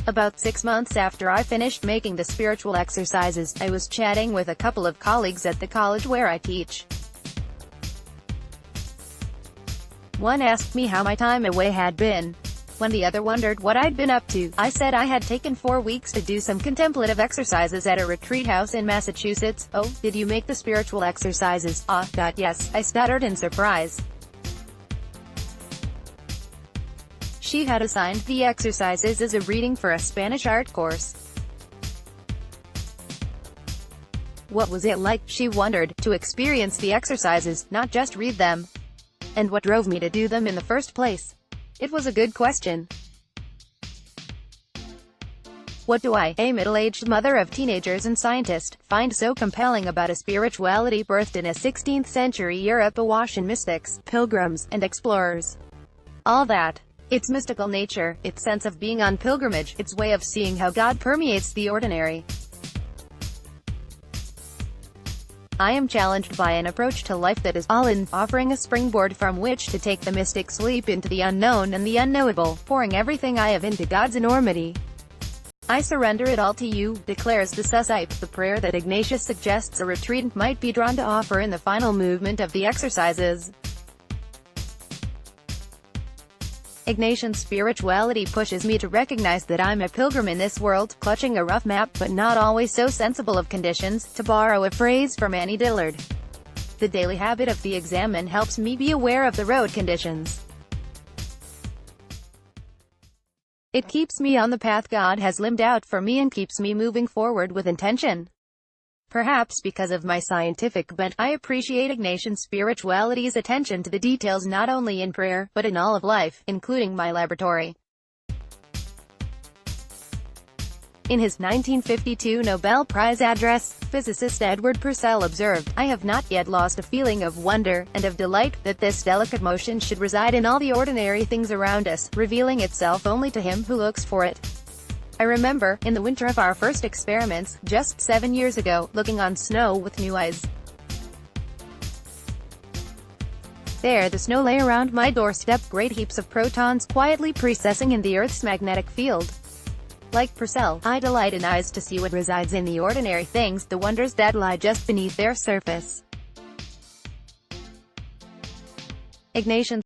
About 6 months after I finished making the spiritual exercises, I was chatting with a couple of colleagues at the college where I teach. One asked me how my time away had been. When the other wondered what I'd been up to, I said I had taken 4 weeks to do some contemplative exercises at a retreat house in Massachusetts. "Oh, did you make the spiritual exercises?" Yes, I stuttered in surprise. She had assigned the exercises as a reading for a Spanish art course. What was it like, she wondered, to experience the exercises, not just read them? And what drove me to do them in the first place? It was a good question. What do I, a middle-aged mother of teenagers and scientist, find so compelling about a spirituality birthed in a 16th century Europe awash in mystics, pilgrims, and explorers? All that. Its mystical nature, its sense of being on pilgrimage, its way of seeing how God permeates the ordinary. I am challenged by an approach to life that is all-in, offering a springboard from which to take the mystic's leap into the unknown and the unknowable, pouring everything I have into God's enormity. I surrender it all to you, declares the Susipe, the prayer that Ignatius suggests a retreatant might be drawn to offer in the final movement of the exercises. Ignatian spirituality pushes me to recognize that I'm a pilgrim in this world, clutching a rough map but not always so sensible of conditions, to borrow a phrase from Annie Dillard. The daily habit of the examine helps me be aware of the road conditions. It keeps me on the path God has limned out for me and keeps me moving forward with intention. Perhaps because of my scientific bent, I appreciate Ignatian spirituality's attention to the details not only in prayer, but in all of life, including my laboratory. In his 1952 Nobel Prize address, physicist Edward Purcell observed, "I have not yet lost a feeling of wonder, and of delight, that this delicate motion should reside in all the ordinary things around us, revealing itself only to him who looks for it." I remember, in the winter of our first experiments, just 7 years ago, looking on snow with new eyes. There the snow lay around my doorstep, great heaps of protons quietly precessing in the Earth's magnetic field. Like Purcell, I delight in eyes to see what resides in the ordinary things, the wonders that lie just beneath their surface. Ignatian